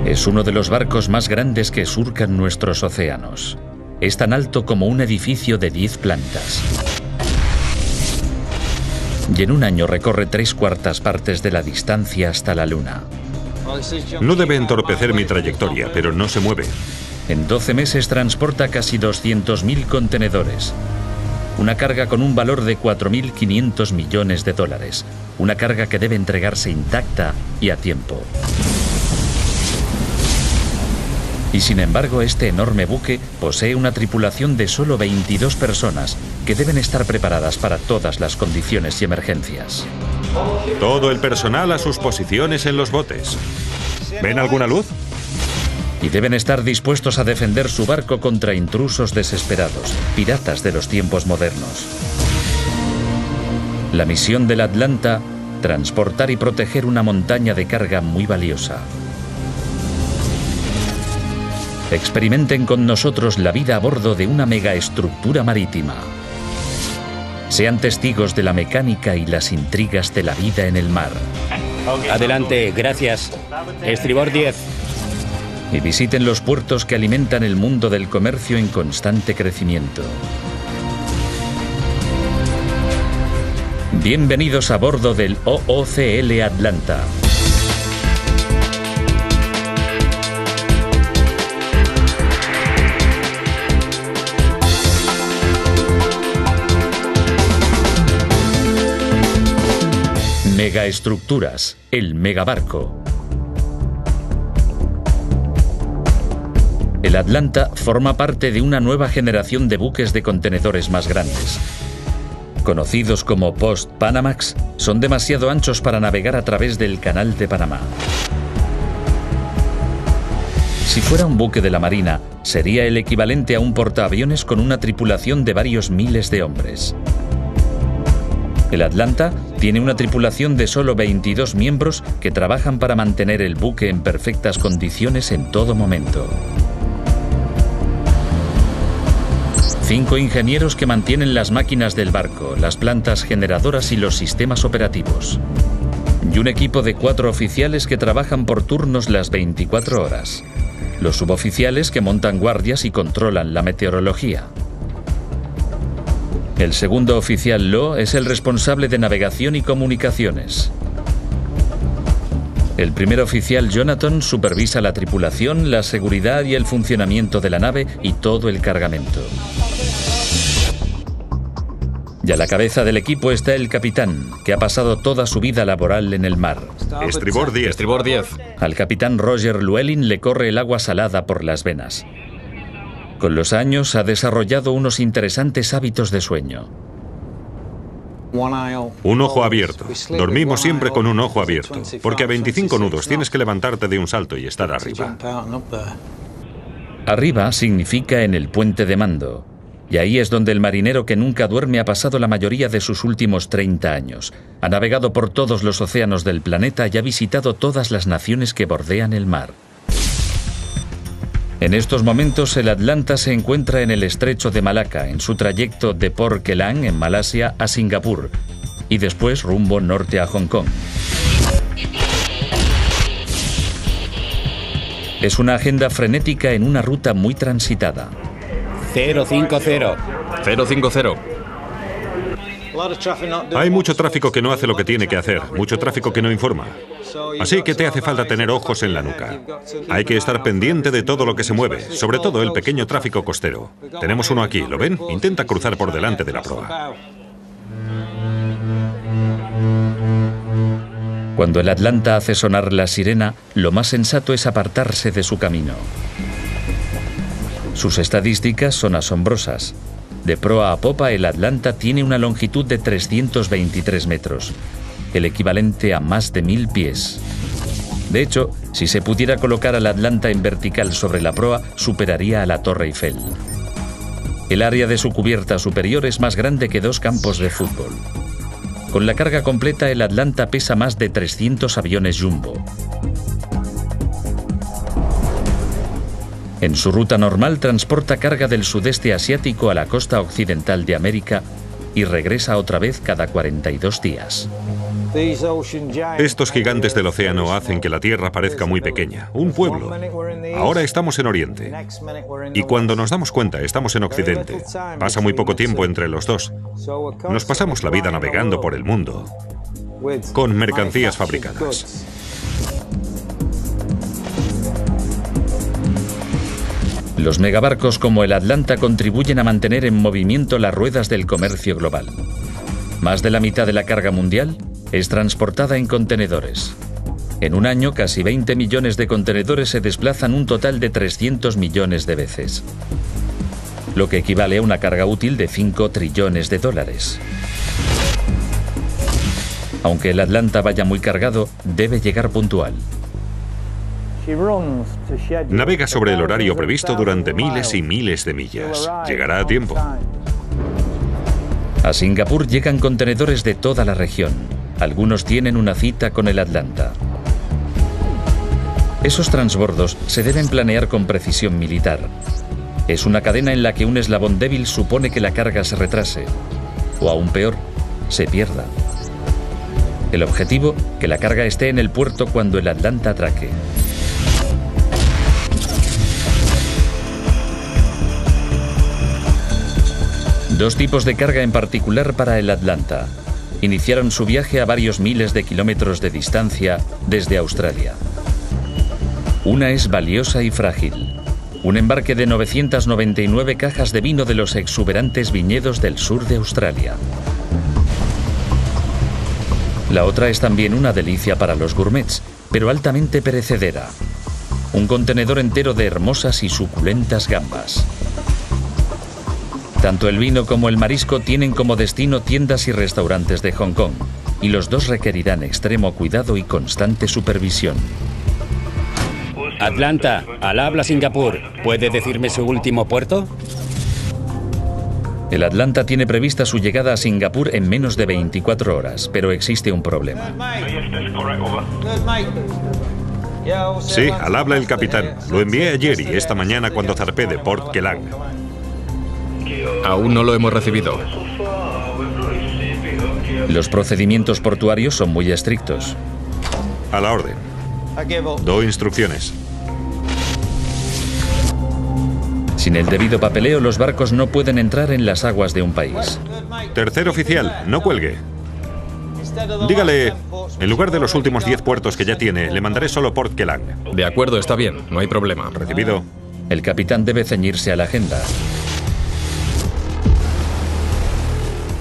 Es uno de los barcos más grandes que surcan nuestros océanos. Es tan alto como un edificio de 10 plantas. Y en un año recorre 3/4 partes de la distancia hasta la Luna. No debe entorpecer mi trayectoria, pero no se mueve. En 12 meses transporta casi 200.000 contenedores. Una carga con un valor de 4.500 millones de dólares. Una carga que debe entregarse intacta y a tiempo. Y sin embargo, este enorme buque posee una tripulación de solo 22 personas que deben estar preparadas para todas las condiciones y emergencias. Todo el personal a sus posiciones en los botes. ¿Ven alguna luz? Y deben estar dispuestos a defender su barco contra intrusos desesperados, piratas de los tiempos modernos. La misión del Atlanta: transportar y proteger una montaña de carga muy valiosa. Experimenten con nosotros la vida a bordo de una megaestructura marítima. Sean testigos de la mecánica y las intrigas de la vida en el mar. Adelante, gracias. Estribor 10. Y visiten los puertos que alimentan el mundo del comercio en constante crecimiento. Bienvenidos a bordo del OOCL Atlanta. Megaestructuras, el megabarco. El Atlanta forma parte de una nueva generación de buques de contenedores más grandes. Conocidos como Post-Panamax, son demasiado anchos para navegar a través del Canal de Panamá. Si fuera un buque de la Marina, sería el equivalente a un portaaviones con una tripulación de varios miles de hombres. El Atlanta tiene una tripulación de solo 22 miembros que trabajan para mantener el buque en perfectas condiciones en todo momento. 5 ingenieros que mantienen las máquinas del barco, las plantas generadoras y los sistemas operativos. Y un equipo de 4 oficiales que trabajan por turnos las 24 horas. Los suboficiales que montan guardias y controlan la meteorología. El segundo oficial Lo es el responsable de navegación y comunicaciones. El primer oficial Jonathan supervisa la tripulación, la seguridad y el funcionamiento de la nave y todo el cargamento. Y a la cabeza del equipo está el capitán, que ha pasado toda su vida laboral en el mar. Estribor 10. Estribor 10. Al capitán Roger Llewellyn le corre el agua salada por las venas. Con los años ha desarrollado unos interesantes hábitos de sueño. Un ojo abierto. Dormimos siempre con un ojo abierto, porque a 25 nudos tienes que levantarte de un salto y estar arriba. Arriba significa en el puente de mando. Y ahí es donde el marinero que nunca duerme ha pasado la mayoría de sus últimos 30 años. Ha navegado por todos los océanos del planeta y ha visitado todas las naciones que bordean el mar. En estos momentos el Atlanta se encuentra en el estrecho de Malaca, en su trayecto de Port Kelang, en Malasia, a Singapur, y después rumbo norte a Hong Kong. Es una agenda frenética en una ruta muy transitada. 050. 050. Hay mucho tráfico que no hace lo que tiene que hacer, mucho tráfico que no informa. Así que te hace falta tener ojos en la nuca. Hay que estar pendiente de todo lo que se mueve, sobre todo el pequeño tráfico costero. Tenemos uno aquí, ¿lo ven? Intenta cruzar por delante de la proa. Cuando el Atlanta hace sonar la sirena, lo más sensato es apartarse de su camino. Sus estadísticas son asombrosas. De proa a popa, el Atlanta tiene una longitud de 323 metros, el equivalente a más de 1000 pies. De hecho, si se pudiera colocar al Atlanta en vertical sobre la proa, superaría a la Torre Eiffel. El área de su cubierta superior es más grande que 2 campos de fútbol. Con la carga completa, el Atlanta pesa más de 300 aviones Jumbo. En su ruta normal transporta carga del sudeste asiático a la costa occidental de América y regresa otra vez cada 42 días. Estos gigantes del océano hacen que la Tierra parezca muy pequeña, un pueblo. Ahora estamos en Oriente. Y cuando nos damos cuenta, estamos en Occidente. Pasa muy poco tiempo entre los dos. Nos pasamos la vida navegando por el mundo con mercancías fabricadas. Los megabarcos como el Atlanta contribuyen a mantener en movimiento las ruedas del comercio global. Más de la mitad de la carga mundial es transportada en contenedores. En un año, casi 20 millones de contenedores se desplazan un total de 300 millones de veces, lo que equivale a una carga útil de 5 trillones de dólares. Aunque el Atlanta vaya muy cargado, debe llegar puntual. Navega sobre el horario previsto durante miles y miles de millas. Llegará a tiempo. A Singapur llegan contenedores de toda la región. Algunos tienen una cita con el Atlanta. Esos transbordos se deben planear con precisión militar. Es una cadena en la que un eslabón débil supone que la carga se retrase, o aún peor, se pierda. El objetivo, que la carga esté en el puerto cuando el Atlanta atraque. Dos tipos de carga en particular para el Atlanta iniciaron su viaje a varios miles de kilómetros de distancia desde Australia. Una es valiosa y frágil, un embarque de 999 cajas de vino de los exuberantes viñedos del sur de Australia. La otra es también una delicia para los gourmets, pero altamente perecedera. Un contenedor entero de hermosas y suculentas gambas. Tanto el vino como el marisco tienen como destino tiendas y restaurantes de Hong Kong, y los dos requerirán extremo cuidado y constante supervisión. Atlanta, al habla Singapur. ¿Puede decirme su último puerto? El Atlanta tiene prevista su llegada a Singapur en menos de 24 horas, pero existe un problema. Sí, al habla el capitán. Lo envié ayer y esta mañana cuando zarpé de Port Kelang. Aún no lo hemos recibido. Los procedimientos portuarios son muy estrictos. A la orden. Doy instrucciones. Sin el debido papeleo, los barcos no pueden entrar en las aguas de un país. Tercer oficial, no cuelgue. Dígale, en lugar de los últimos 10 puertos que ya tiene, le mandaré solo Port Kelang. De acuerdo, está bien, no hay problema. Recibido. El capitán debe ceñirse a la agenda.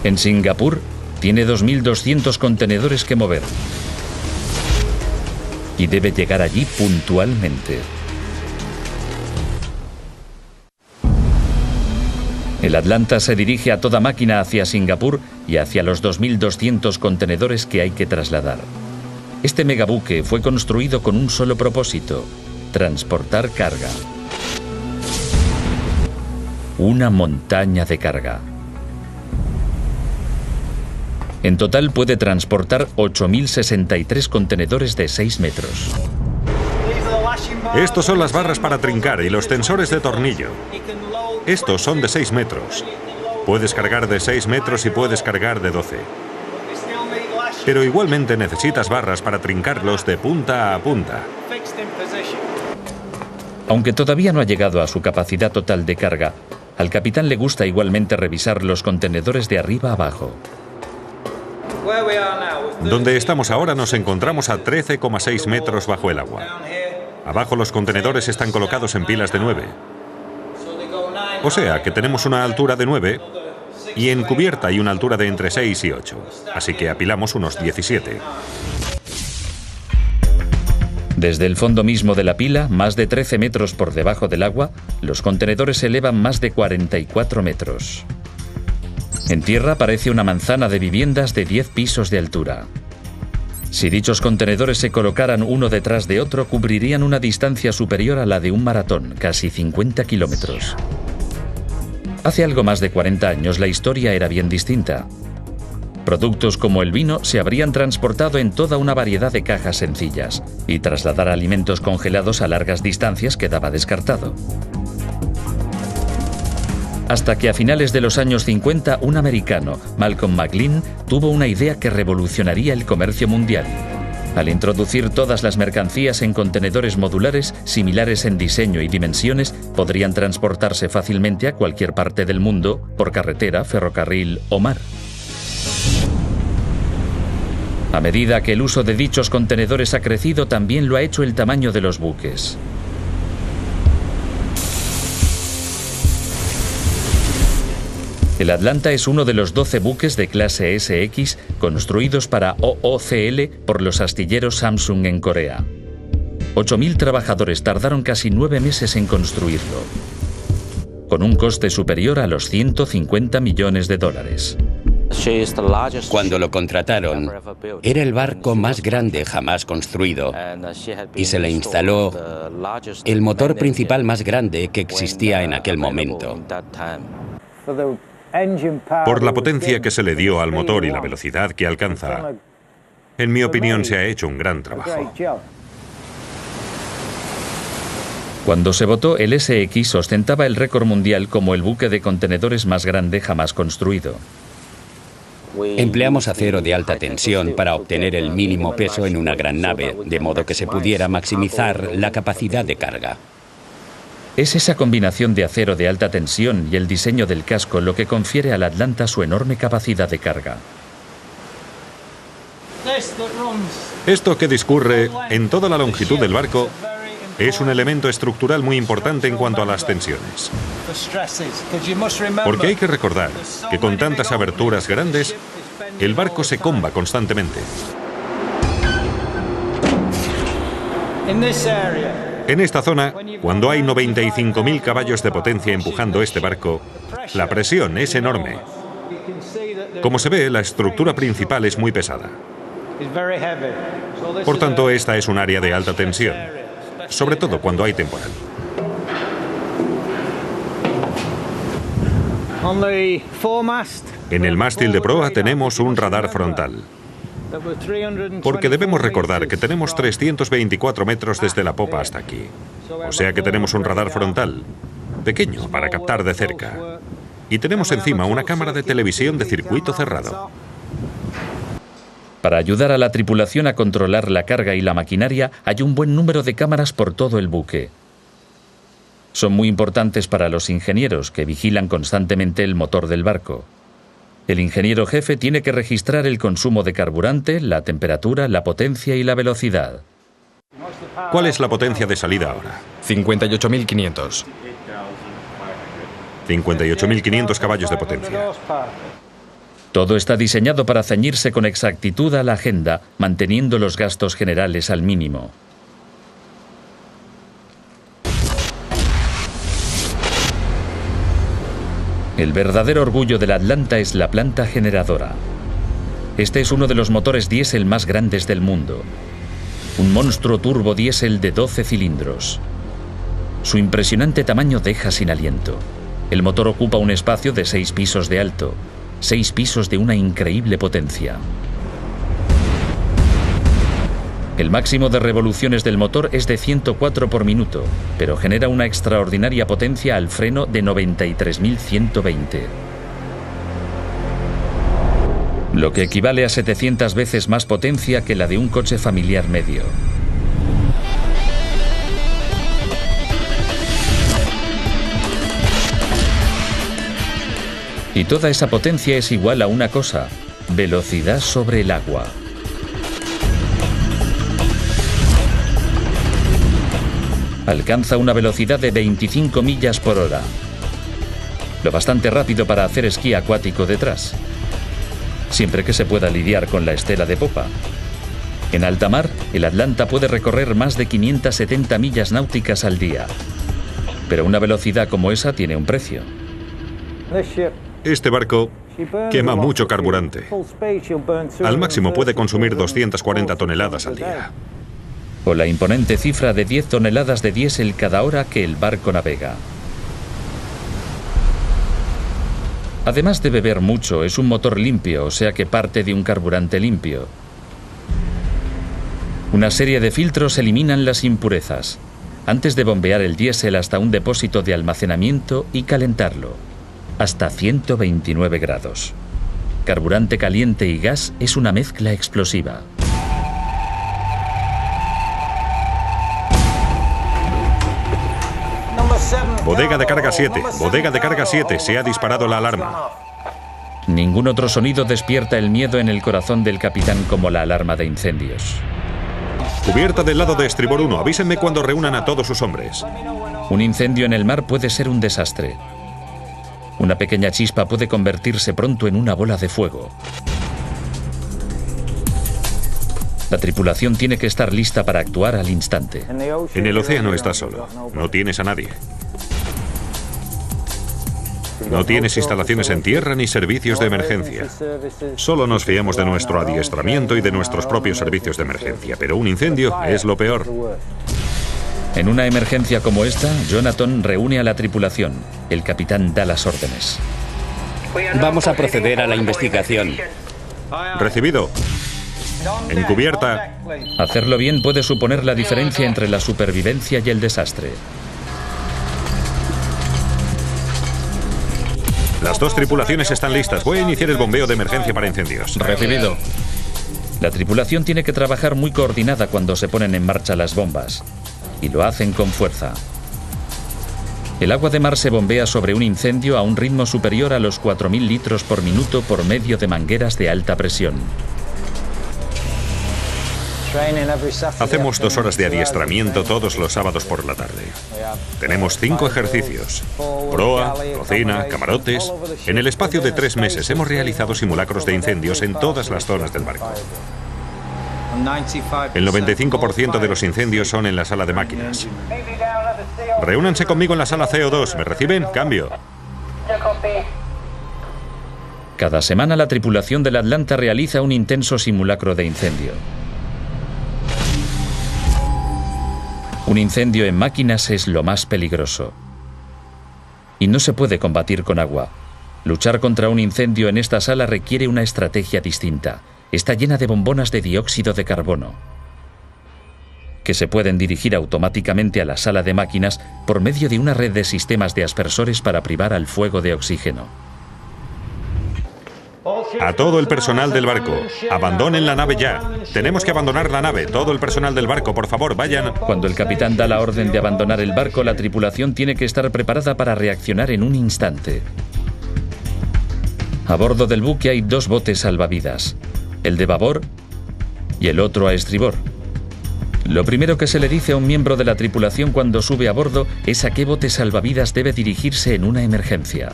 En Singapur, tiene 2.200 contenedores que mover. Y debe llegar allí puntualmente. El Atlanta se dirige a toda máquina hacia Singapur y hacia los 2.200 contenedores que hay que trasladar. Este megabuque fue construido con un solo propósito: transportar carga. Una montaña de carga. En total puede transportar 8.063 contenedores de 6 metros. Estos son las barras para trincar y los tensores de tornillo. Estos son de 6 metros. Puedes cargar de 6 metros y puedes cargar de 12. Pero igualmente necesitas barras para trincarlos de punta a punta. Aunque todavía no ha llegado a su capacidad total de carga, al capitán le gusta igualmente revisar los contenedores de arriba a abajo. Donde estamos ahora nos encontramos a 13,6 metros bajo el agua. Abajo los contenedores están colocados en pilas de 9. O sea que tenemos una altura de 9 y en cubierta hay una altura de entre 6 y 8. Así que apilamos unos 17. Desde el fondo mismo de la pila, más de 13 metros por debajo del agua, los contenedores se elevan más de 44 metros. En tierra parece una manzana de viviendas de 10 pisos de altura. Si dichos contenedores se colocaran uno detrás de otro, cubrirían una distancia superior a la de un maratón, casi 50 kilómetros. Hace algo más de 40 años la historia era bien distinta. Productos como el vino se habrían transportado en toda una variedad de cajas sencillas, y trasladar alimentos congelados a largas distancias quedaba descartado. Hasta que a finales de los años 50 un americano, Malcolm McLean, tuvo una idea que revolucionaría el comercio mundial. Al introducir todas las mercancías en contenedores modulares similares en diseño y dimensiones, podrían transportarse fácilmente a cualquier parte del mundo por carretera, ferrocarril o mar. A medida que el uso de dichos contenedores ha crecido, también lo ha hecho el tamaño de los buques. El Atlanta es uno de los 12 buques de clase SX construidos para OOCL por los astilleros Samsung en Corea. 8.000 trabajadores tardaron casi 9 meses en construirlo, con un coste superior a los 150 millones de dólares. Cuando lo contrataron, era el barco más grande jamás construido y se le instaló el motor principal más grande que existía en aquel momento. Por la potencia que se le dio al motor y la velocidad que alcanza, en mi opinión se ha hecho un gran trabajo. Cuando se votó, el SX ostentaba el récord mundial como el buque de contenedores más grande jamás construido. Empleamos acero de alta tensión para obtener el mínimo peso en una gran nave, de modo que se pudiera maximizar la capacidad de carga. Es esa combinación de acero de alta tensión y el diseño del casco lo que confiere al Atlanta su enorme capacidad de carga. Esto que discurre en toda la longitud del barco es un elemento estructural muy importante en cuanto a las tensiones. Porque hay que recordar que con tantas aberturas grandes, el barco se comba constantemente. En esta zona, cuando hay 95.000 caballos de potencia empujando este barco, la presión es enorme. Como se ve, la estructura principal es muy pesada. Por tanto, esta es un área de alta tensión, sobre todo cuando hay temporal. En el mástil de proa tenemos un radar frontal. Porque debemos recordar que tenemos 324 metros desde la popa hasta aquí. O sea que tenemos un radar frontal, pequeño para captar de cerca. Y tenemos encima una cámara de televisión de circuito cerrado. Para ayudar a la tripulación a controlar la carga y la maquinaria, hay un buen número de cámaras por todo el buque. Son muy importantes para los ingenieros, que vigilan constantemente el motor del barco. El ingeniero jefe tiene que registrar el consumo de carburante, la temperatura, la potencia y la velocidad. ¿Cuál es la potencia de salida ahora? 58.500. 58.500 caballos de potencia. Todo está diseñado para ceñirse con exactitud a la agenda, manteniendo los gastos generales al mínimo. El verdadero orgullo del Atlanta es la planta generadora. Este es uno de los motores diésel más grandes del mundo. Un monstruo turbo diésel de 12 cilindros. Su impresionante tamaño deja sin aliento. El motor ocupa un espacio de 6 pisos de alto, 6 pisos de una increíble potencia. El máximo de revoluciones del motor es de 104 por minuto, pero genera una extraordinaria potencia al freno de 93.120. Lo que equivale a 700 veces más potencia que la de un coche familiar medio. Y toda esa potencia es igual a una cosa: velocidad sobre el agua. Alcanza una velocidad de 25 millas por hora. Lo bastante rápido para hacer esquí acuático detrás, siempre que se pueda lidiar con la estela de popa. En alta mar, el Atlanta puede recorrer más de 570 millas náuticas al día. Pero una velocidad como esa tiene un precio. Este barco quema mucho carburante. Al máximo puede consumir 240 toneladas al día. O la imponente cifra de 10 toneladas de diésel cada hora que el barco navega. Además de beber mucho, es un motor limpio, o sea que parte de un carburante limpio. Una serie de filtros eliminan las impurezas, antes de bombear el diésel hasta un depósito de almacenamiento y calentarlo. hasta 129 grados. Carburante caliente y gas es una mezcla explosiva. Bodega de carga 7, bodega de carga 7, se ha disparado la alarma. Ningún otro sonido despierta el miedo en el corazón del capitán como la alarma de incendios. Cubierta del lado de estribor 1, avísenme cuando reúnan a todos sus hombres. Un incendio en el mar puede ser un desastre. Una pequeña chispa puede convertirse pronto en una bola de fuego. La tripulación tiene que estar lista para actuar al instante. En el océano estás solo, no tienes a nadie. No tienes instalaciones en tierra ni servicios de emergencia. Solo nos fiamos de nuestro adiestramiento y de nuestros propios servicios de emergencia, pero un incendio es lo peor. En una emergencia como esta, Jonathan reúne a la tripulación. El capitán da las órdenes. Vamos a proceder a la investigación. Recibido. En cubierta. Hacerlo bien puede suponer la diferencia entre la supervivencia y el desastre. Las dos tripulaciones están listas. Voy a iniciar el bombeo de emergencia para incendios. Recibido. La tripulación tiene que trabajar muy coordinada cuando se ponen en marcha las bombas. Y lo hacen con fuerza. El agua de mar se bombea sobre un incendio a un ritmo superior a los 4.000 litros por minuto por medio de mangueras de alta presión. Hacemos 2 horas de adiestramiento todos los sábados por la tarde. Tenemos 5 ejercicios. Proa, cocina, camarotes. En el espacio de 3 meses hemos realizado simulacros de incendios en todas las zonas del barco. El 95% de los incendios son en la sala de máquinas. Reúnanse conmigo en la sala CO2. ¿Me reciben? Cambio. Cada semana la tripulación del Atlanta realiza un intenso simulacro de incendio. Un incendio en máquinas es lo más peligroso. Y no se puede combatir con agua. Luchar contra un incendio en esta sala requiere una estrategia distinta. Está llena de bombonas de dióxido de carbono, que se pueden dirigir automáticamente a la sala de máquinas por medio de una red de sistemas de aspersores para privar al fuego de oxígeno. A todo el personal del barco, abandonen la nave ya. Tenemos que abandonar la nave. Todo el personal del barco, por favor, vayan. Cuando el capitán da la orden de abandonar el barco, la tripulación tiene que estar preparada para reaccionar en un instante. A bordo del buque hay 2 botes salvavidas, el de babor y el otro a estribor. Lo primero que se le dice a un miembro de la tripulación cuando sube a bordo es a qué bote salvavidas debe dirigirse en una emergencia.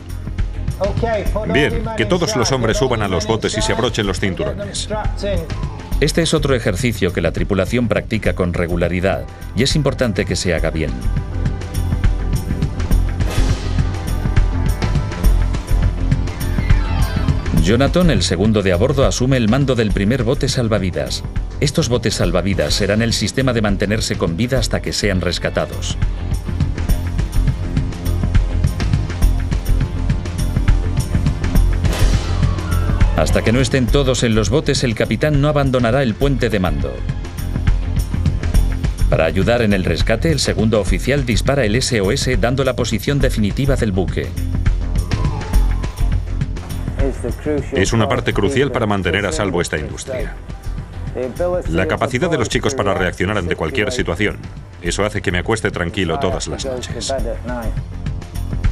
Bien, que todos los hombres suban a los botes y se abrochen los cinturones. Este es otro ejercicio que la tripulación practica con regularidad y es importante que se haga bien. Jonathan, el segundo de a bordo, asume el mando del primer bote salvavidas. Estos botes salvavidas serán el sistema de mantenerse con vida hasta que sean rescatados. Hasta que no estén todos en los botes, el capitán no abandonará el puente de mando. Para ayudar en el rescate, el segundo oficial dispara el SOS dando la posición definitiva del buque. Es una parte crucial para mantener a salvo esta industria. La capacidad de los chicos para reaccionar ante cualquier situación. Eso hace que me acueste tranquilo todas las noches.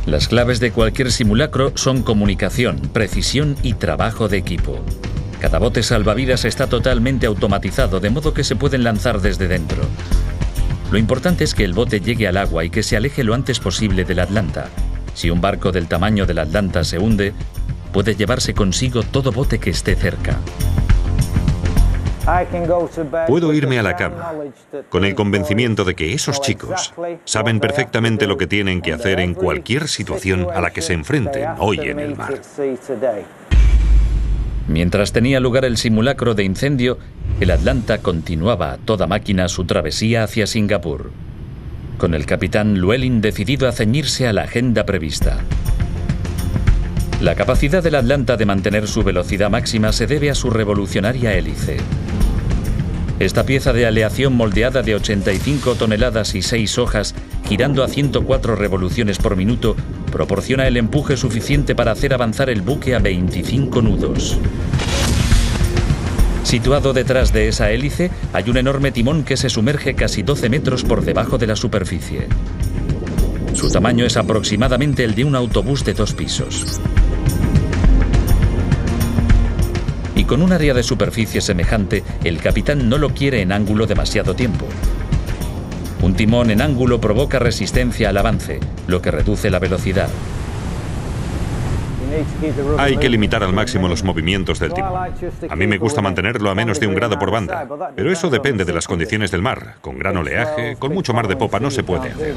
Las claves de cualquier simulacro son comunicación, precisión y trabajo de equipo. Cada bote salvavidas está totalmente automatizado, de modo que se pueden lanzar desde dentro. Lo importante es que el bote llegue al agua y que se aleje lo antes posible del Atlanta. Si un barco del tamaño del Atlanta se hunde, puede llevarse consigo todo bote que esté cerca. Puedo irme a la cama con el convencimiento de que esos chicos saben perfectamente lo que tienen que hacer en cualquier situación a la que se enfrenten hoy en el mar. Mientras tenía lugar el simulacro de incendio, el Atlanta continuaba a toda máquina su travesía hacia Singapur, con el capitán Llewellyn decidido a ceñirse a la agenda prevista. La capacidad del Atlanta de mantener su velocidad máxima se debe a su revolucionaria hélice. Esta pieza de aleación moldeada de 85 toneladas y 6 hojas, girando a 104 revoluciones por minuto, proporciona el empuje suficiente para hacer avanzar el buque a 25 nudos. Situado detrás de esa hélice hay un enorme timón que se sumerge casi 12 metros por debajo de la superficie. Su tamaño es aproximadamente el de un autobús de 2 pisos. Y con un área de superficie semejante, el capitán no lo quiere en ángulo demasiado tiempo. Un timón en ángulo provoca resistencia al avance, lo que reduce la velocidad. Hay que limitar al máximo los movimientos del timón. A mí me gusta mantenerlo a menos de 1 grado por banda, pero eso depende de las condiciones del mar. Con gran oleaje, con mucho mar de popa no se puede hacer.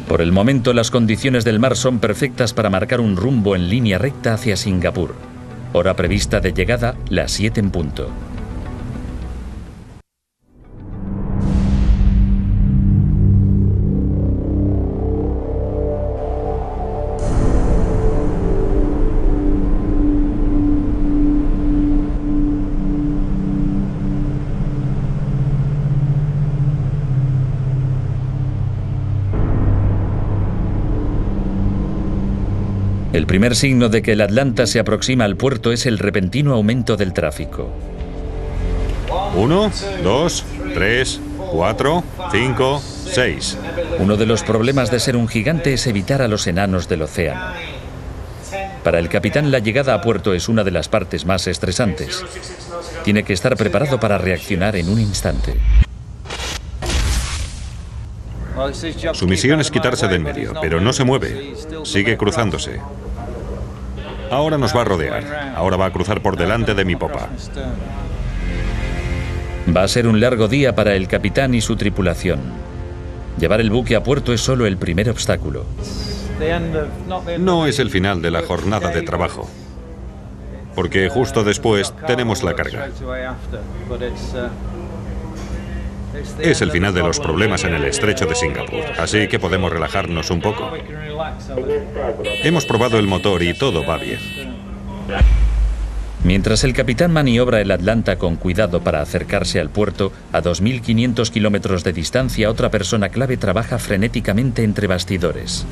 Por el momento, las condiciones del mar son perfectas para marcar un rumbo en línea recta hacia Singapur. Hora prevista de llegada, las 7 en punto. El primer signo de que el Atlanta se aproxima al puerto es el repentino aumento del tráfico. 1, 2, 3, 4, 5, 6. Uno de los problemas de ser un gigante es evitar a los enanos del océano. Para el capitán, la llegada a puerto es una de las partes más estresantes. Tiene que estar preparado para reaccionar en un instante. Su misión es quitarse de en medio, pero no se mueve. Sigue cruzándose. Ahora nos va a rodear. Ahora va a cruzar por delante de mi popa. Va a ser un largo día para el capitán y su tripulación. Llevar el buque a puerto es solo el primer obstáculo. No es el final de la jornada de trabajo, porque justo después tenemos la carga. Es el final de los problemas en el estrecho de Singapur, así que podemos relajarnos un poco. Hemos probado el motor y todo va bien. Mientras el capitán maniobra el Atlanta con cuidado para acercarse al puerto, a 2.500 kilómetros de distancia, otra persona clave trabaja frenéticamente entre bastidores.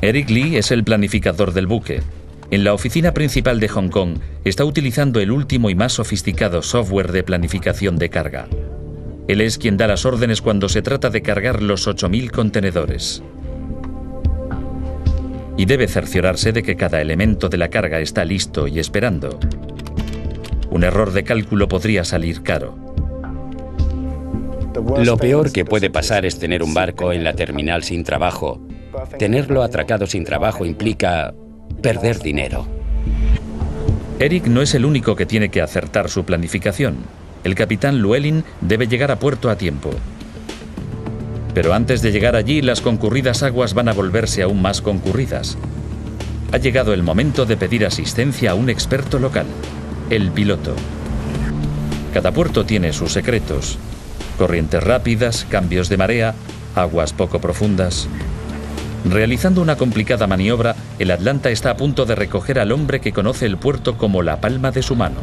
Eric Lee es el planificador del buque. En la oficina principal de Hong Kong está utilizando el último y más sofisticado software de planificación de carga. Él es quien da las órdenes cuando se trata de cargar los 8.000 contenedores. Y debe cerciorarse de que cada elemento de la carga está listo y esperando. Un error de cálculo podría salir caro. Lo peor que puede pasar es tener un barco en la terminal sin trabajo. Tenerlo atracado sin trabajo implica perder dinero. Eric no es el único que tiene que acertar su planificación. El capitán Llewellyn debe llegar a puerto a tiempo. Pero antes de llegar allí, las concurridas aguas van a volverse aún más concurridas. Ha llegado el momento de pedir asistencia a un experto local, el piloto. Cada puerto tiene sus secretos: corrientes rápidas, cambios de marea, aguas poco profundas. Realizando una complicada maniobra, el Atlanta está a punto de recoger al hombre que conoce el puerto como la palma de su mano.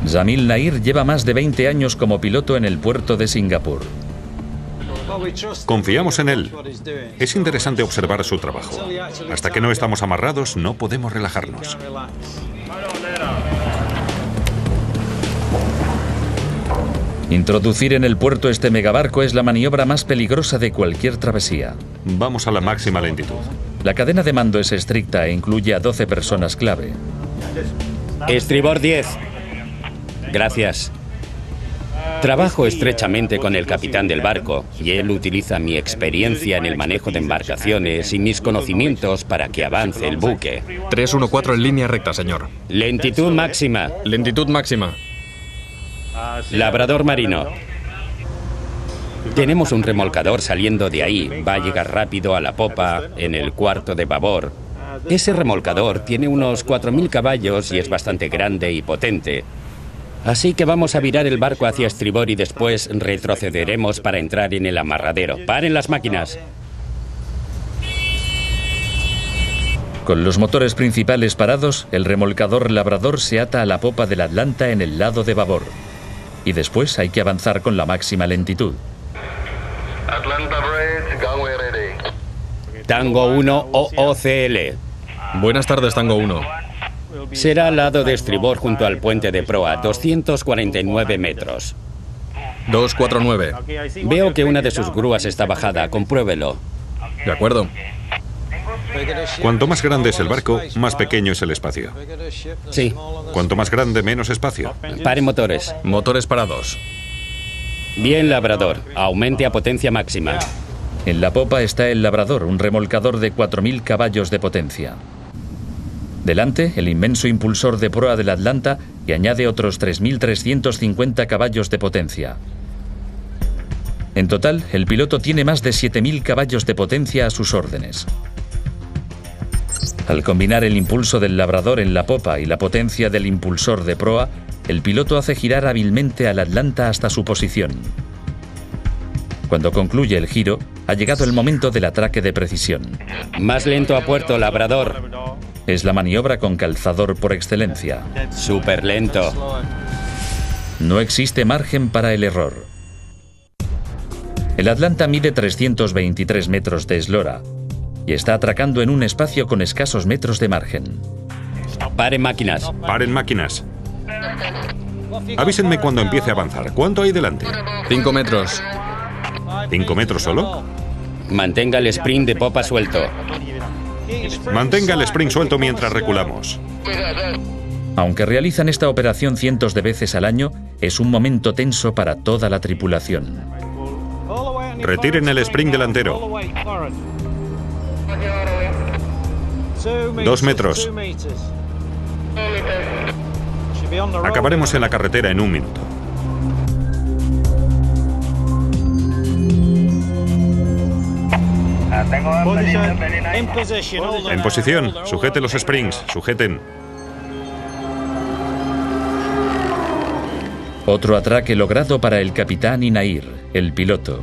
Jamil Nair lleva más de 20 años como piloto en el puerto de Singapur. Confiamos en él. Es interesante observar su trabajo. Hasta que no estamos amarrados, no podemos relajarnos. Introducir en el puerto este megabarco es la maniobra más peligrosa de cualquier travesía. Vamos a la máxima lentitud. La cadena de mando es estricta e incluye a 12 personas clave. Estribor 10. Gracias. Trabajo estrechamente con el capitán del barco y él utiliza mi experiencia en el manejo de embarcaciones y mis conocimientos para que avance el buque. 314 en línea recta, señor. Lentitud máxima. Lentitud máxima. Labrador marino. Tenemos un remolcador saliendo de ahí. Va a llegar rápido a la popa en el cuarto de babor. Ese remolcador tiene unos 4.000 caballos y es bastante grande y potente. Así que vamos a virar el barco hacia estribor y después retrocederemos para entrar en el amarradero. ¡Paren las máquinas! Con los motores principales parados, el remolcador Labrador se ata a la popa del Atlanta en el lado de babor. Y después hay que avanzar con la máxima lentitud. Tango 1 OOCL. Buenas tardes, Tango 1. Será al lado de estribor junto al puente de proa, 249 metros. 249. Veo que una de sus grúas está bajada, compruébelo. De acuerdo. Cuanto más grande es el barco, más pequeño es el espacio. Sí. Cuanto más grande, menos espacio. Pare motores. Motores parados. Bien, Labrador. Aumente a potencia máxima. En la popa está el Labrador, un remolcador de 4.000 caballos de potencia. Delante, el inmenso impulsor de proa del Atlanta, que añade otros 3.350 caballos de potencia. En total, el piloto tiene más de 7.000 caballos de potencia a sus órdenes. Al combinar el impulso del Labrador en la popa y la potencia del impulsor de proa, el piloto hace girar hábilmente al Atlanta hasta su posición. Cuando concluye el giro, ha llegado el momento del atraque de precisión. Más lento a puerto, Labrador. Es la maniobra con calzador por excelencia. Súper lento. No existe margen para el error. El Atlanta mide 323 metros de eslora y está atracando en un espacio con escasos metros de margen. Paren máquinas. Paren máquinas. Avísenme cuando empiece a avanzar. ¿Cuánto hay delante? 5 metros. ¿5 metros solo? Mantenga el sprint de popa suelto. Mantenga el spring suelto mientras reculamos. Aunque realizan esta operación cientos de veces al año, es un momento tenso para toda la tripulación. Retiren el spring delantero. 2 metros. Acabaremos en la carretera en 1 minuto. En posición. Sujete los springs. Sujeten. Otro atraque logrado para el capitán Inair, el piloto.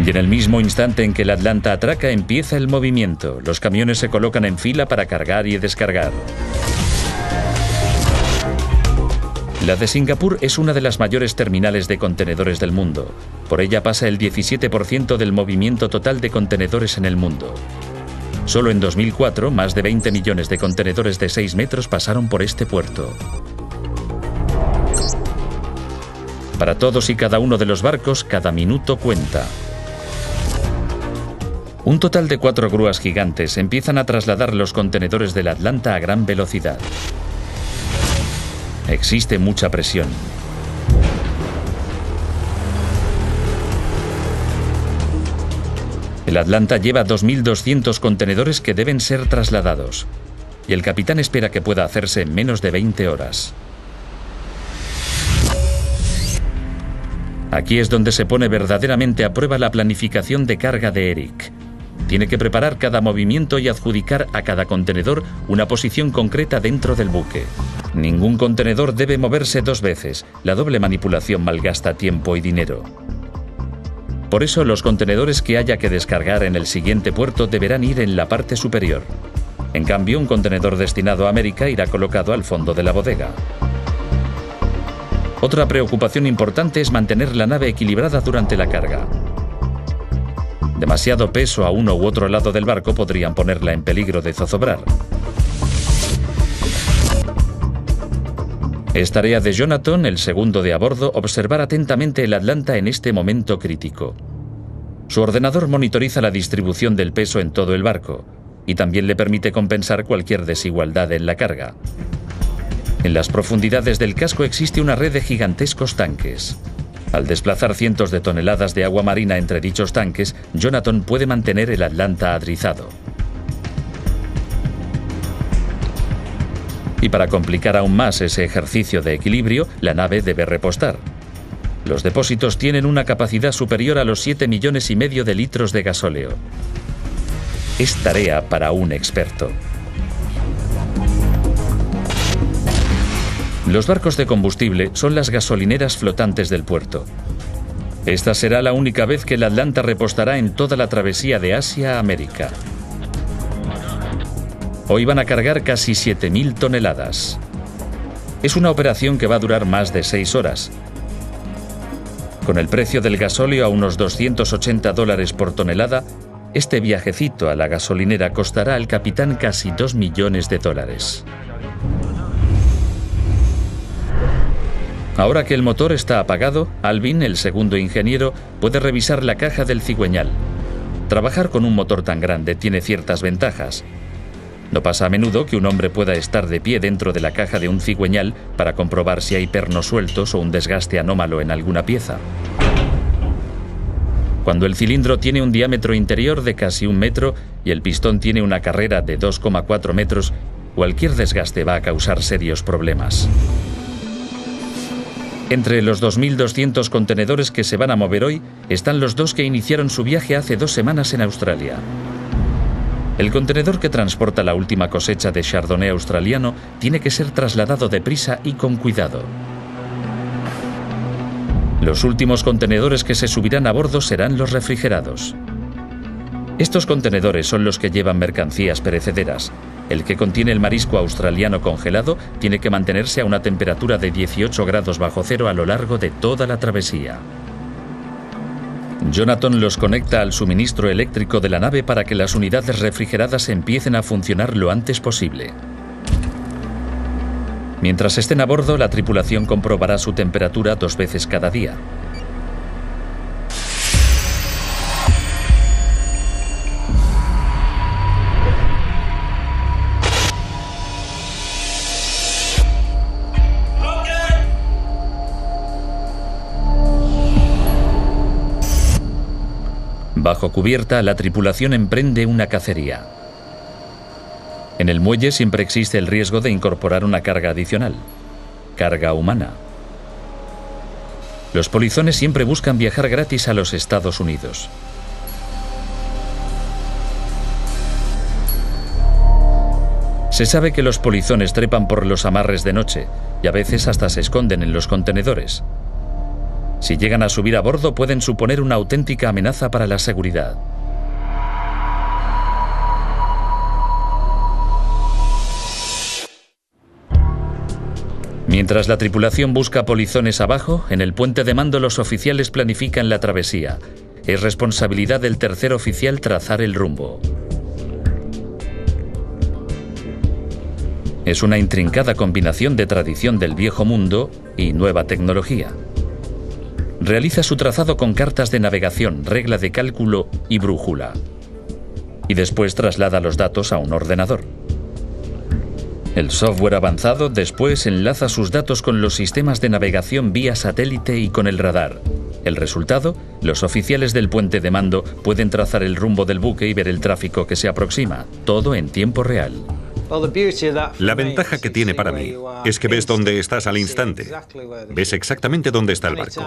Y en el mismo instante en que el Atlanta atraca, empieza el movimiento. Los camiones se colocan en fila para cargar y descargar. La de Singapur es una de las mayores terminales de contenedores del mundo. Por ella pasa el 17% del movimiento total de contenedores en el mundo. Solo en 2004, más de 20 millones de contenedores de 6 metros pasaron por este puerto. Para todos y cada uno de los barcos, cada minuto cuenta. Un total de 4 grúas gigantes empiezan a trasladar los contenedores del Atlanta a gran velocidad. Existe mucha presión. El Atlanta lleva 2.200 contenedores que deben ser trasladados, y el capitán espera que pueda hacerse en menos de 20 horas. Aquí es donde se pone verdaderamente a prueba la planificación de carga de Eric. Tiene que preparar cada movimiento y adjudicar a cada contenedor una posición concreta dentro del buque. Ningún contenedor debe moverse 2 veces. La doble manipulación malgasta tiempo y dinero. Por eso, los contenedores que haya que descargar en el siguiente puerto deberán ir en la parte superior. En cambio, un contenedor destinado a América irá colocado al fondo de la bodega. Otra preocupación importante es mantener la nave equilibrada durante la carga. Demasiado peso a uno u otro lado del barco podrían ponerla en peligro de zozobrar. Es tarea de Jonathan, el segundo de a bordo, observar atentamente el Atlanta en este momento crítico. Su ordenador monitoriza la distribución del peso en todo el barco y también le permite compensar cualquier desigualdad en la carga. En las profundidades del casco existe una red de gigantescos tanques. Al desplazar cientos de toneladas de agua marina entre dichos tanques, Jonathan puede mantener el Atlanta adrizado. Y para complicar aún más ese ejercicio de equilibrio, la nave debe repostar. Los depósitos tienen una capacidad superior a los 7,5 millones de litros de gasóleo. Es tarea para un experto. Los barcos de combustible son las gasolineras flotantes del puerto. Esta será la única vez que el Atlanta repostará en toda la travesía de Asia a América. Hoy van a cargar casi 7.000 toneladas. Es una operación que va a durar más de 6 horas. Con el precio del gasóleo a unos $280 por tonelada, este viajecito a la gasolinera costará al capitán casi $2 millones. Ahora que el motor está apagado, Alvin, el segundo ingeniero, puede revisar la caja del cigüeñal. Trabajar con un motor tan grande tiene ciertas ventajas. No pasa a menudo que un hombre pueda estar de pie dentro de la caja de un cigüeñal para comprobar si hay pernos sueltos o un desgaste anómalo en alguna pieza. Cuando el cilindro tiene un diámetro interior de casi 1 metro y el pistón tiene una carrera de 2,4 metros, cualquier desgaste va a causar serios problemas. Entre los 2.200 contenedores que se van a mover hoy están los 2 que iniciaron su viaje hace 2 semanas en Australia. El contenedor que transporta la última cosecha de Chardonnay australiano tiene que ser trasladado deprisa y con cuidado. Los últimos contenedores que se subirán a bordo serán los refrigerados. Estos contenedores son los que llevan mercancías perecederas. El que contiene el marisco australiano congelado tiene que mantenerse a una temperatura de 18 grados bajo cero a lo largo de toda la travesía. Jonathan los conecta al suministro eléctrico de la nave para que las unidades refrigeradas empiecen a funcionar lo antes posible. Mientras estén a bordo, la tripulación comprobará su temperatura 2 veces cada día. Bajo cubierta, la tripulación emprende una cacería. En el muelle siempre existe el riesgo de incorporar una carga adicional, carga humana. Los polizones siempre buscan viajar gratis a los Estados Unidos. Se sabe que los polizones trepan por los amarres de noche y a veces hasta se esconden en los contenedores. Si llegan a subir a bordo, pueden suponer una auténtica amenaza para la seguridad. Mientras la tripulación busca polizones abajo, en el puente de mando los oficiales planifican la travesía. Es responsabilidad del tercer oficial trazar el rumbo. Es una intrincada combinación de tradición del viejo mundo y nueva tecnología. Realiza su trazado con cartas de navegación, regla de cálculo y brújula. Y después traslada los datos a un ordenador. El software avanzado después enlaza sus datos con los sistemas de navegación vía satélite y con el radar. El resultado, los oficiales del puente de mando pueden trazar el rumbo del buque y ver el tráfico que se aproxima, todo en tiempo real. La ventaja que tiene para mí es que ves dónde estás al instante. Ves exactamente dónde está el barco.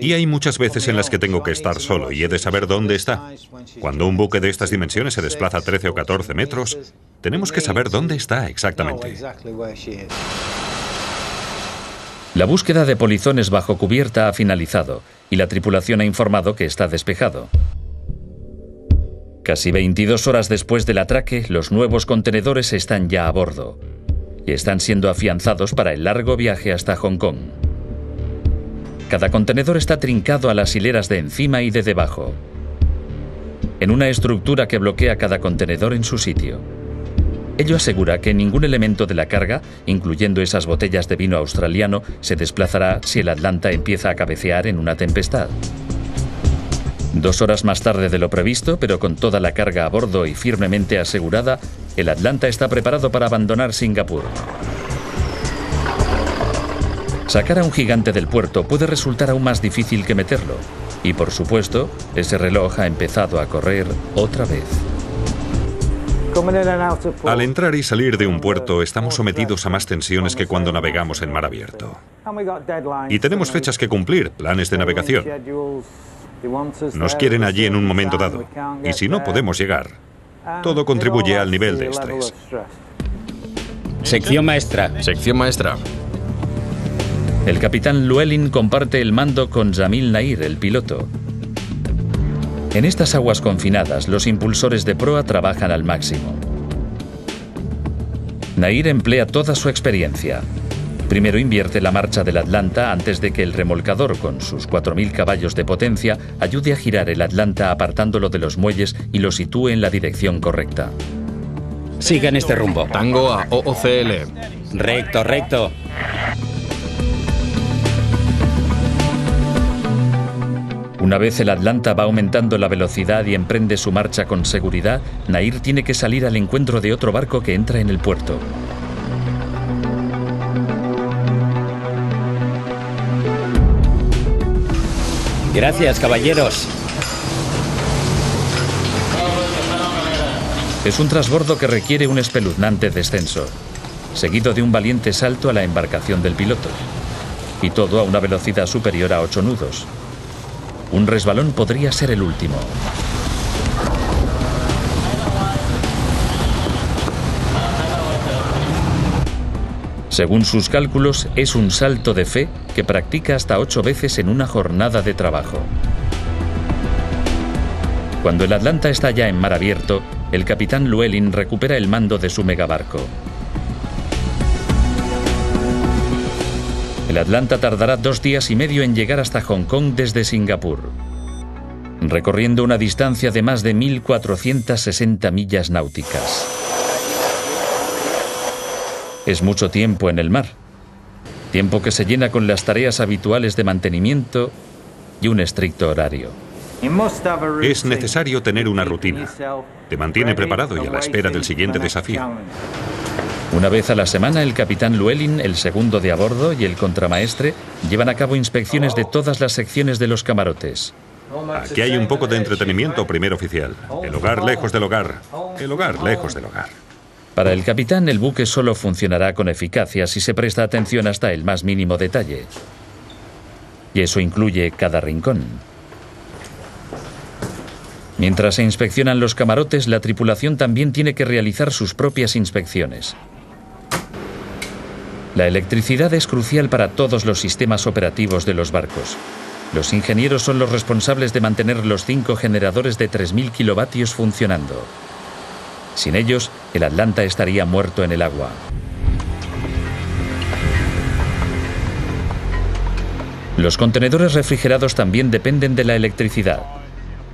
Y hay muchas veces en las que tengo que estar solo y he de saber dónde está. Cuando un buque de estas dimensiones se desplaza 13 o 14 metros, tenemos que saber dónde está exactamente. La búsqueda de polizones bajo cubierta ha finalizado y la tripulación ha informado que está despejado. Casi 22 horas después del atraque, los nuevos contenedores están ya a bordo y están siendo afianzados para el largo viaje hasta Hong Kong. Cada contenedor está trincado a las hileras de encima y de debajo, en una estructura que bloquea cada contenedor en su sitio. Ello asegura que ningún elemento de la carga, incluyendo esas botellas de vino australiano, se desplazará si el Atlanta empieza a cabecear en una tempestad. 2 horas más tarde de lo previsto, pero con toda la carga a bordo y firmemente asegurada, el Atlanta está preparado para abandonar Singapur. Sacar a un gigante del puerto puede resultar aún más difícil que meterlo. Y por supuesto, ese reloj ha empezado a correr otra vez. Al entrar y salir de un puerto, estamos sometidos a más tensiones que cuando navegamos en mar abierto. Y tenemos fechas que cumplir, planes de navegación. Nos quieren allí en un momento dado, y si no podemos llegar, todo contribuye al nivel de estrés. Sección maestra. Sección maestra. El capitán Llewellyn comparte el mando con Jamil Nair, el piloto. En estas aguas confinadas, los impulsores de proa trabajan al máximo. Nair emplea toda su experiencia. Primero invierte la marcha del Atlanta antes de que el remolcador, con sus 4.000 caballos de potencia, ayude a girar el Atlanta apartándolo de los muelles y lo sitúe en la dirección correcta. Sigan este rumbo. Tango a OOCL. Recto, recto. Una vez el Atlanta va aumentando la velocidad y emprende su marcha con seguridad, Nair tiene que salir al encuentro de otro barco que entra en el puerto. Gracias, caballeros. Es un trasbordo que requiere un espeluznante descenso, seguido de un valiente salto a la embarcación del piloto. Y todo a una velocidad superior a 8 nudos. Un resbalón podría ser el último. Según sus cálculos, es un salto de fe que practica hasta 8 veces en una jornada de trabajo. Cuando el Atlanta está ya en mar abierto, el capitán Llewellyn recupera el mando de su megabarco. El Atlanta tardará 2 días y medio en llegar hasta Hong Kong desde Singapur, recorriendo una distancia de más de 1.460 millas náuticas. Es mucho tiempo en el mar, tiempo que se llena con las tareas habituales de mantenimiento y un estricto horario. Es necesario tener una rutina. Te mantiene preparado y a la espera del siguiente desafío. Una vez a la semana, el capitán Llewellyn, el segundo de a bordo y el contramaestre llevan a cabo inspecciones de todas las secciones de los camarotes. Aquí hay un poco de entretenimiento, primer oficial. El hogar lejos del hogar. El hogar lejos del hogar. Para el capitán, el buque solo funcionará con eficacia si se presta atención hasta el más mínimo detalle. Y eso incluye cada rincón. Mientras se inspeccionan los camarotes, la tripulación también tiene que realizar sus propias inspecciones. La electricidad es crucial para todos los sistemas operativos de los barcos. Los ingenieros son los responsables de mantener los 5 generadores de 3.000 kilovatios funcionando. Sin ellos, el Atlanta estaría muerto en el agua. Los contenedores refrigerados también dependen de la electricidad.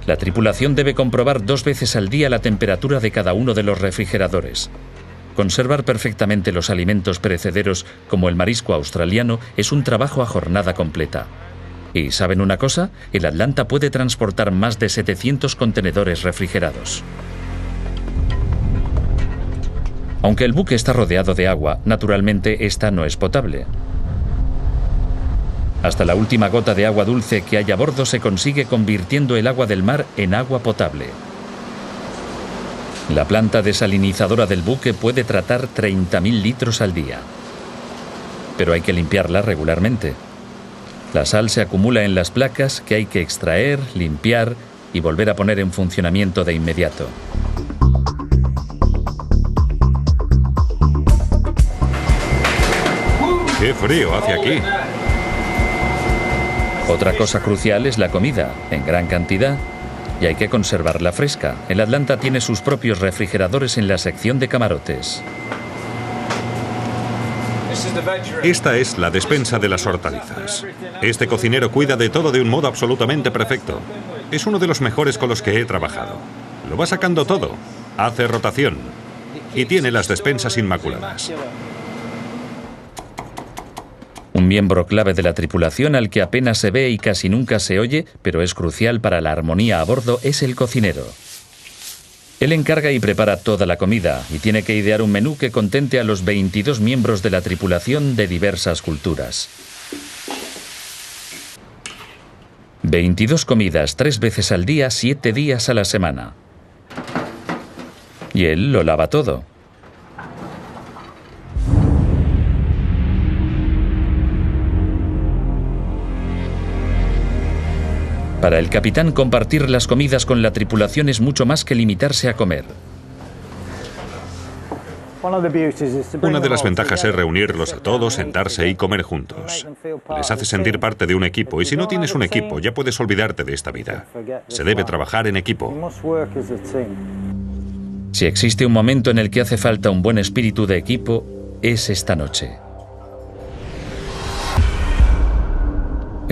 La tripulación debe comprobar 2 veces al día la temperatura de cada uno de los refrigeradores. Conservar perfectamente los alimentos perecederos, como el marisco australiano, es un trabajo a jornada completa. ¿Y saben una cosa? El Atlanta puede transportar más de 700 contenedores refrigerados. Aunque el buque está rodeado de agua, naturalmente esta no es potable. Hasta la última gota de agua dulce que hay a bordo se consigue convirtiendo el agua del mar en agua potable. La planta desalinizadora del buque puede tratar 30.000 litros al día. Pero hay que limpiarla regularmente. La sal se acumula en las placas que hay que extraer, limpiar y volver a poner en funcionamiento de inmediato. ¡Qué frío hace aquí! Otra cosa crucial es la comida, en gran cantidad, y hay que conservarla fresca. El Atlanta tiene sus propios refrigeradores en la sección de camarotes. Esta es la despensa de las hortalizas. Este cocinero cuida de todo de un modo absolutamente perfecto. Es uno de los mejores con los que he trabajado. Lo va sacando todo, hace rotación y tiene las despensas inmaculadas. Un miembro clave de la tripulación al que apenas se ve y casi nunca se oye, pero es crucial para la armonía a bordo, es el cocinero. Él encarga y prepara toda la comida y tiene que idear un menú que contente a los 22 miembros de la tripulación de diversas culturas. 22 comidas, 3 veces al día, 7 días a la semana. Y él lo lava todo. Para el capitán, compartir las comidas con la tripulación es mucho más que limitarse a comer. Una de las ventajas es reunirlos a todos, sentarse y comer juntos. Les hace sentir parte de un equipo, y si no tienes un equipo, ya puedes olvidarte de esta vida. Se debe trabajar en equipo. Si existe un momento en el que hace falta un buen espíritu de equipo, es esta noche.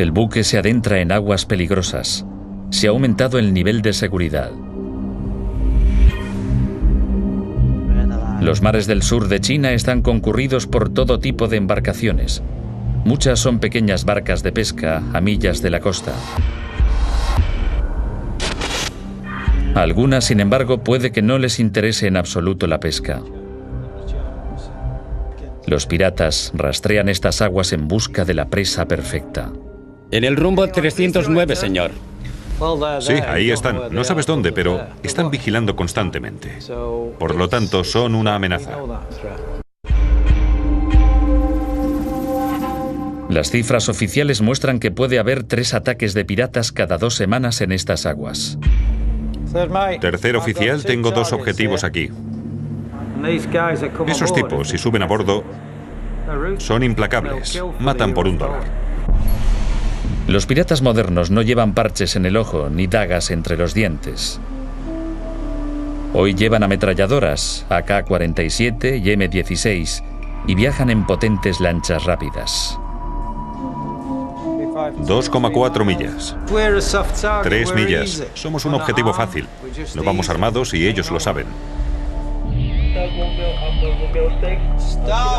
El buque se adentra en aguas peligrosas. Se ha aumentado el nivel de seguridad. Los mares del sur de China están concurridos por todo tipo de embarcaciones. Muchas son pequeñas barcas de pesca a millas de la costa. A algunas, sin embargo, puede que no les interese en absoluto la pesca. Los piratas rastrean estas aguas en busca de la presa perfecta. En el rumbo 309, señor. Sí, ahí están. No sabes dónde, pero están vigilando constantemente. Por lo tanto, son una amenaza. Las cifras oficiales muestran que puede haber 3 ataques de piratas cada 2 semanas en estas aguas. Tercer oficial, tengo 2 objetivos aquí. Esos tipos, si suben a bordo, son implacables. Matan por $1. Los piratas modernos no llevan parches en el ojo ni dagas entre los dientes. Hoy llevan ametralladoras, AK-47 y M16, y viajan en potentes lanchas rápidas. 2,4 millas. 3 millas. Somos un objetivo fácil. No vamos armados y ellos lo saben.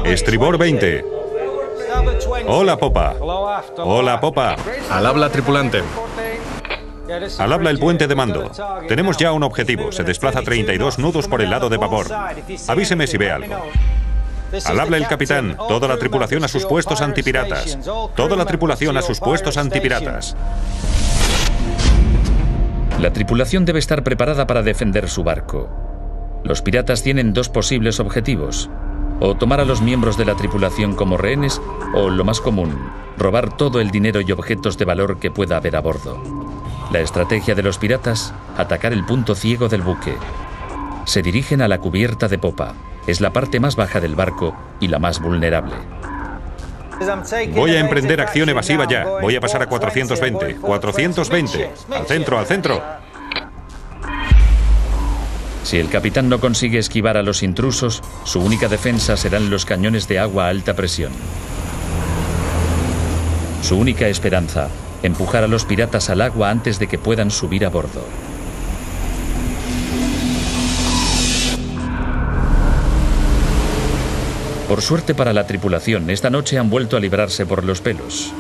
Estribor 20. Hola, popa. Hola, popa. Al habla, tripulante. Al habla el puente de mando. Tenemos ya un objetivo. Se desplaza 32 nudos por el lado de babor. Avíseme si ve algo. Al habla el capitán. Toda la tripulación a sus puestos antipiratas. Toda la tripulación a sus puestos antipiratas. La tripulación debe estar preparada para defender su barco. Los piratas tienen 2 posibles objetivos: o tomar a los miembros de la tripulación como rehenes, o, lo más común, robar todo el dinero y objetos de valor que pueda haber a bordo. La estrategia de los piratas: atacar el punto ciego del buque. Se dirigen a la cubierta de popa. Es la parte más baja del barco y la más vulnerable. Voy a emprender acción evasiva ya. Voy a pasar a 420. 420. Al centro, al centro. Si el capitán no consigue esquivar a los intrusos, su única defensa serán los cañones de agua a alta presión. Su única esperanza: empujar a los piratas al agua antes de que puedan subir a bordo. Por suerte para la tripulación, esta noche han vuelto a librarse por los pelos.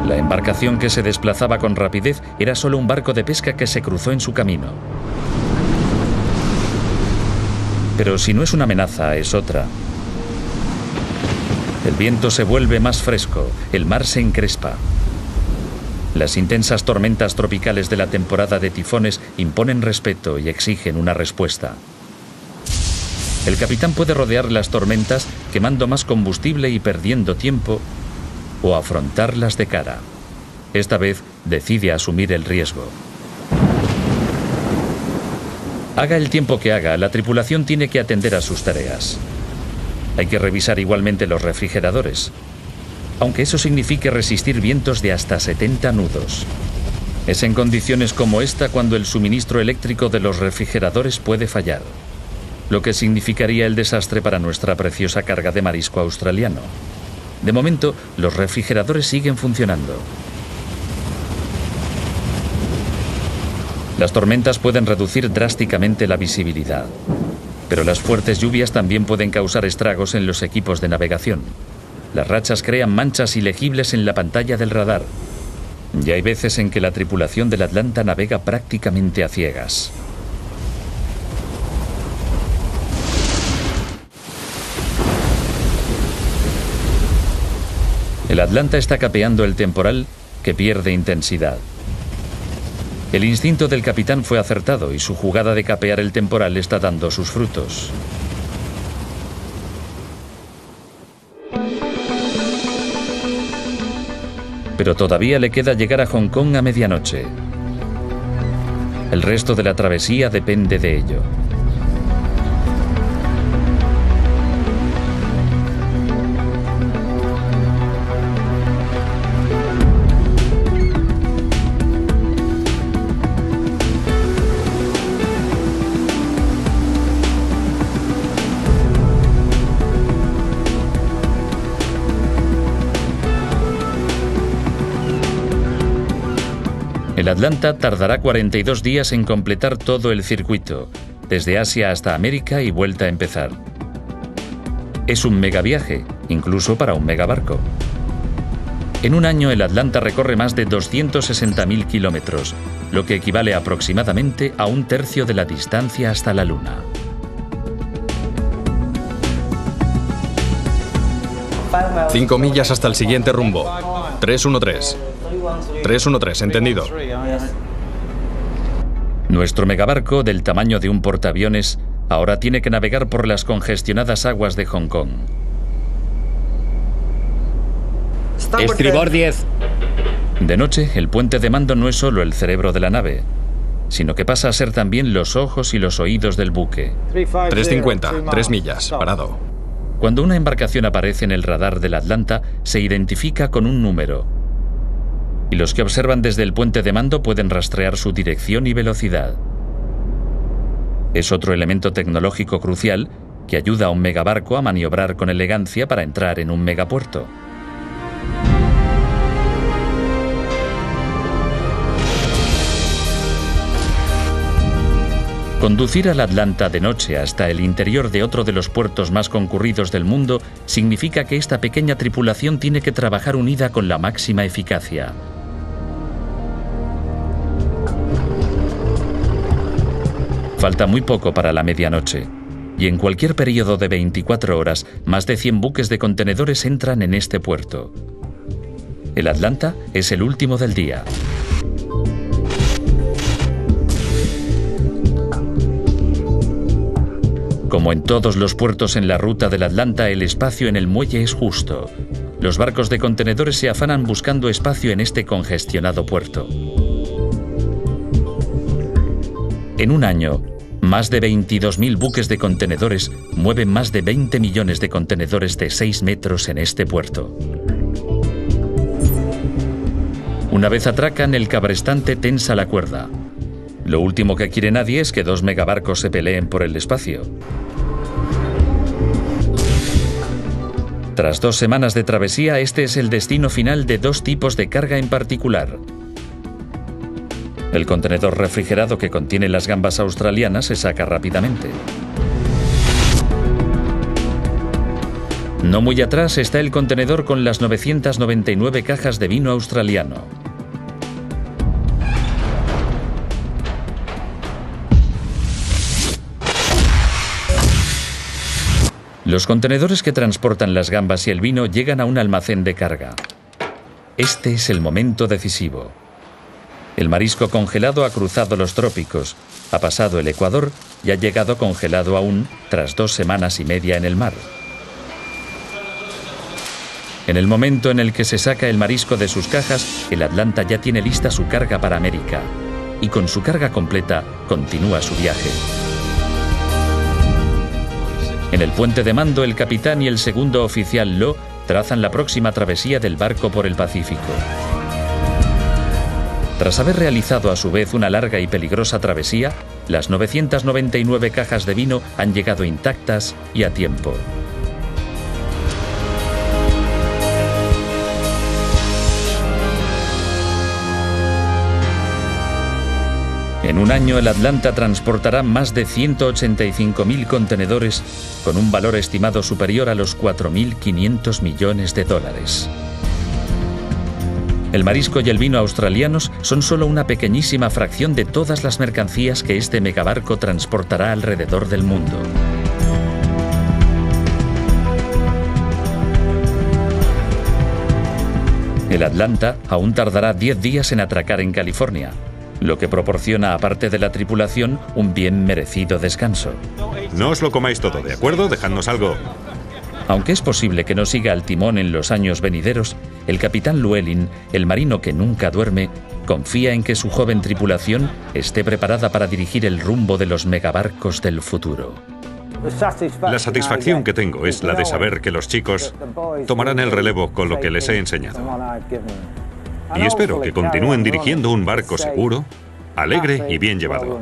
La embarcación que se desplazaba con rapidez era solo un barco de pesca que se cruzó en su camino. Pero si no es una amenaza, es otra. El viento se vuelve más fresco, el mar se encrespa. Las intensas tormentas tropicales de la temporada de tifones imponen respeto y exigen una respuesta. El capitán puede rodear las tormentas quemando más combustible y perdiendo tiempo, o afrontarlas de cara. Esta vez decide asumir el riesgo. Haga el tiempo que haga, la tripulación tiene que atender a sus tareas. Hay que revisar igualmente los refrigeradores, aunque eso signifique resistir vientos de hasta 70 nudos. Es en condiciones como esta cuando el suministro eléctrico de los refrigeradores puede fallar, lo que significaría el desastre para nuestra preciosa carga de marisco australiano. De momento, los refrigeradores siguen funcionando. Las tormentas pueden reducir drásticamente la visibilidad, pero las fuertes lluvias también pueden causar estragos en los equipos de navegación. Las rachas crean manchas ilegibles en la pantalla del radar. Y hay veces en que la tripulación del Atlanta navega prácticamente a ciegas. El Atlanta está capeando el temporal, que pierde intensidad. El instinto del capitán fue acertado y su jugada de capear el temporal está dando sus frutos. Pero todavía le queda llegar a Hong Kong a medianoche. El resto de la travesía depende de ello. El Atlanta tardará 42 días en completar todo el circuito, desde Asia hasta América y vuelta a empezar. Es un megaviaje, incluso para un megabarco. En un año el Atlanta recorre más de 260.000 kilómetros, lo que equivale aproximadamente a un tercio de la distancia hasta la Luna. Cinco millas hasta el siguiente rumbo. 313. 313, entendido. Nuestro megabarco, del tamaño de un portaaviones, ahora tiene que navegar por las congestionadas aguas de Hong Kong. Estribor 10. De noche, el puente de mando no es solo el cerebro de la nave, sino que pasa a ser también los ojos y los oídos del buque. 350, 3 millas, parado. Cuando una embarcación aparece en el radar del Atlanta, se identifica con un número. Y los que observan desde el puente de mando pueden rastrear su dirección y velocidad. Es otro elemento tecnológico crucial que ayuda a un megabarco a maniobrar con elegancia para entrar en un megapuerto. Conducir al Atlanta de noche hasta el interior de otro de los puertos más concurridos del mundo significa que esta pequeña tripulación tiene que trabajar unida con la máxima eficacia. Falta muy poco para la medianoche, y en cualquier periodo de 24 horas, más de 100 buques de contenedores entran en este puerto. El Atlanta es el último del día. Como en todos los puertos en la ruta del Atlanta, el espacio en el muelle es justo. Los barcos de contenedores se afanan buscando espacio en este congestionado puerto. En un año, más de 22.000 buques de contenedores mueven más de 20 millones de contenedores de 6 metros en este puerto. Una vez atracan, el cabrestante tensa la cuerda. Lo último que quiere nadie es que dos megabarcos se peleen por el espacio. Tras 2 semanas de travesía, este es el destino final de 2 tipos de carga en particular. El contenedor refrigerado que contiene las gambas australianas se saca rápidamente. No muy atrás está el contenedor con las 999 cajas de vino australiano. Los contenedores que transportan las gambas y el vino llegan a un almacén de carga. Este es el momento decisivo. El marisco congelado ha cruzado los trópicos, ha pasado el Ecuador y ha llegado congelado aún tras 2 semanas y media en el mar. En el momento en el que se saca el marisco de sus cajas, el Atlanta ya tiene lista su carga para América y con su carga completa continúa su viaje. En el puente de mando, el capitán y el segundo oficial Lo trazan la próxima travesía del barco por el Pacífico. Tras haber realizado a su vez una larga y peligrosa travesía, las 999 cajas de vino han llegado intactas y a tiempo. En un año, el Atlanta transportará más de 185.000 contenedores con un valor estimado superior a los 4.500 millones de dólares. El marisco y el vino australianos son solo una pequeñísima fracción de todas las mercancías que este megabarco transportará alrededor del mundo. El Atlanta aún tardará 10 días en atracar en California, lo que proporciona, aparte de la tripulación, un bien merecido descanso. No os lo comáis todo, ¿de acuerdo? Dejadnos algo. Aunque es posible que no siga al timón en los años venideros, el capitán Llewellyn, el marino que nunca duerme, confía en que su joven tripulación esté preparada para dirigir el rumbo de los megabarcos del futuro. La satisfacción que tengo es la de saber que los chicos tomarán el relevo con lo que les he enseñado. Y espero que continúen dirigiendo un barco seguro, alegre y bien llevado.